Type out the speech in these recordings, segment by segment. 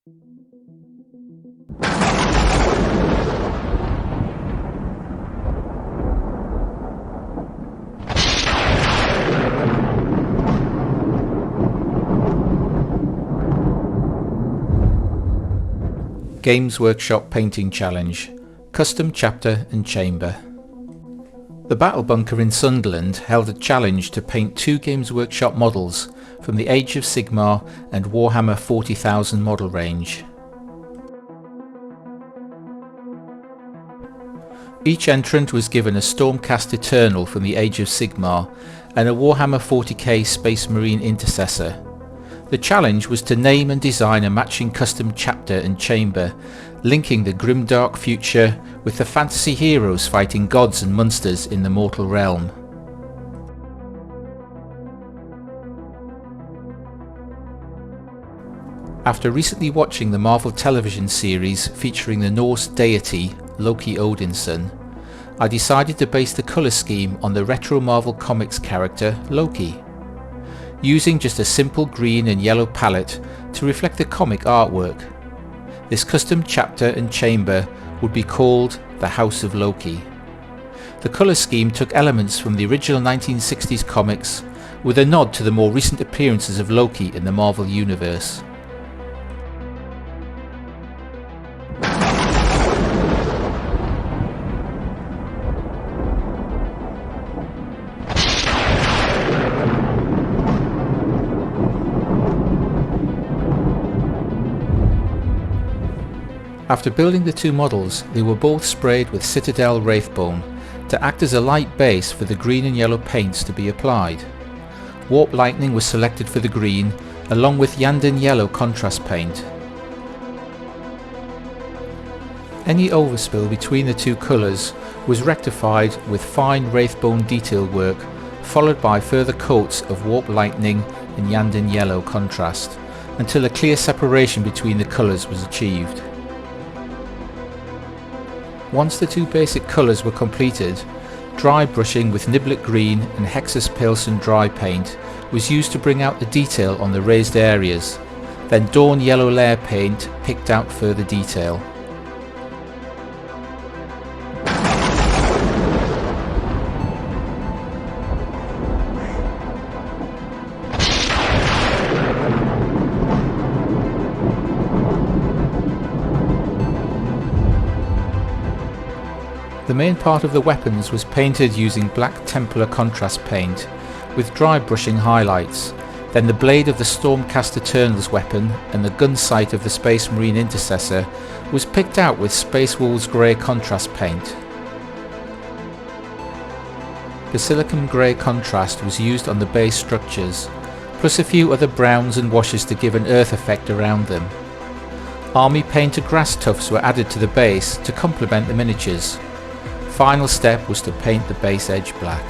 Games Workshop Painting Challenge, Custom Chapter and Chamber. The Battle Bunker in Sunderland held a challenge to paint 2 Games Workshop models from the Age of Sigmar and Warhammer 40,000 model range. Each entrant was given a Stormcast Eternal from the Age of Sigmar and a Warhammer 40k Space Marine Intercessor. The challenge was to name and design a matching custom chapter and chamber, linking the grimdark future with the fantasy heroes fighting gods and monsters in the mortal realm. After recently watching the Marvel television series featuring the Norse deity Loki Odinson, I decided to base the colour scheme on the retro Marvel Comics character Loki, using just a simple green and yellow palette to reflect the comic artwork. This custom chapter and chamber would be called the House of Loki. The colour scheme took elements from the original 1960s comics with a nod to the more recent appearances of Loki in the Marvel Universe. After building the 2 models, they were both sprayed with Citadel Wraithbone to act as a light base for the green and yellow paints to be applied. Warp Lightning was selected for the green, along with Yanden Yellow contrast paint. Any overspill between the 2 colours was rectified with fine Wraithbone detail work, followed by further coats of Warp Lightning and Yanden Yellow contrast, until a clear separation between the colours was achieved. Once the 2 basic colours were completed, dry brushing with Niblet Green and Hexus Pilsen dry paint was used to bring out the detail on the raised areas, then Dawn Yellow layer paint picked out further detail. The main part of the weapons was painted using Black Templar contrast paint, with dry brushing highlights. Then the blade of the Stormcast Eternal's weapon and the gun sight of the Space Marine Intercessor was picked out with Space Wolves grey contrast paint. Basilicum grey contrast was used on the base structures, plus a few other browns and washes to give an earth effect around them. Army paint and grass tufts were added to the base to complement the miniatures. Final step was to paint the base edge black.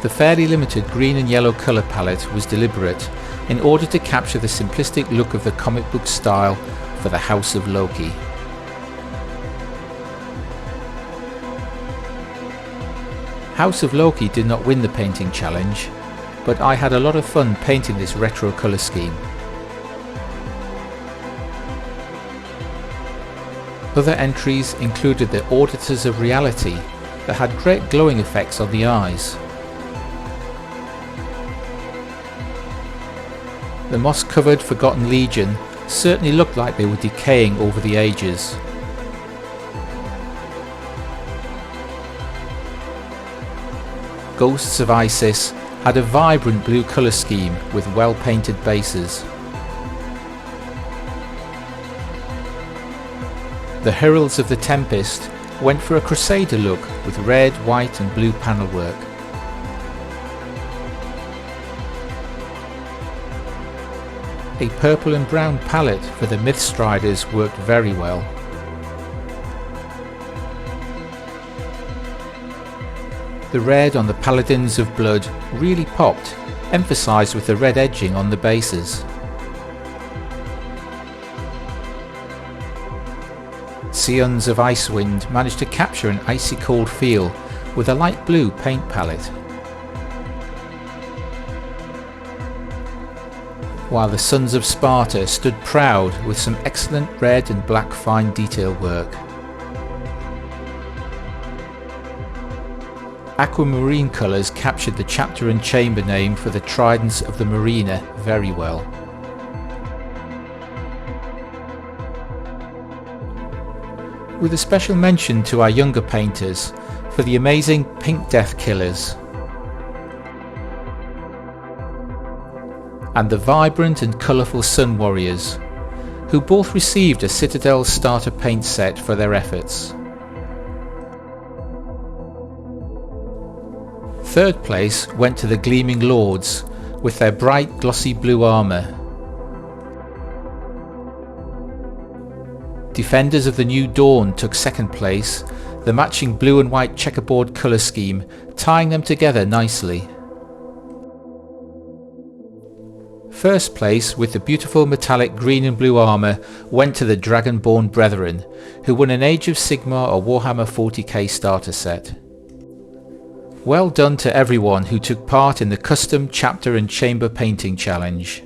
The fairly limited green and yellow colour palette was deliberate in order to capture the simplistic look of the comic book style for the House of Loki. House of Loki did not win the painting challenge, but I had a lot of fun painting this retro colour scheme. Other entries included the Auditors of Reality that had great glowing effects on the eyes. The moss-covered Forgotten Legion certainly looked like they were decaying over the ages. Ghosts of Isis had a vibrant blue colour scheme with well-painted bases. The Heralds of the Tempest went for a Crusader look with red, white and blue panel work. A purple and brown palette for the Mythstriders worked very well. The red on the Paladins of Blood really popped, emphasised with the red edging on the bases. Scions of Icewind managed to capture an icy cold feel with a light blue paint palette. while the Sons of Sparta stood proud with some excellent red and black fine detail work. Aquamarine colours captured the chapter and chamber name for the tridents of the Marina very well. With a special mention to our younger painters for the amazing Pink Death Killers and the vibrant and colourful Sun Warriors, who both received a Citadel starter paint set for their efforts. Third place went to the Gleaming Lords with their bright glossy blue armour. Defenders of the New Dawn took second place, the matching blue and white checkerboard colour scheme tying them together nicely. First place with the beautiful metallic green and blue armour went to the Dragonborn Brethren, who won an Age of Sigmar or Warhammer 40k starter set. Well done to everyone who took part in the custom chapter and chamber painting challenge.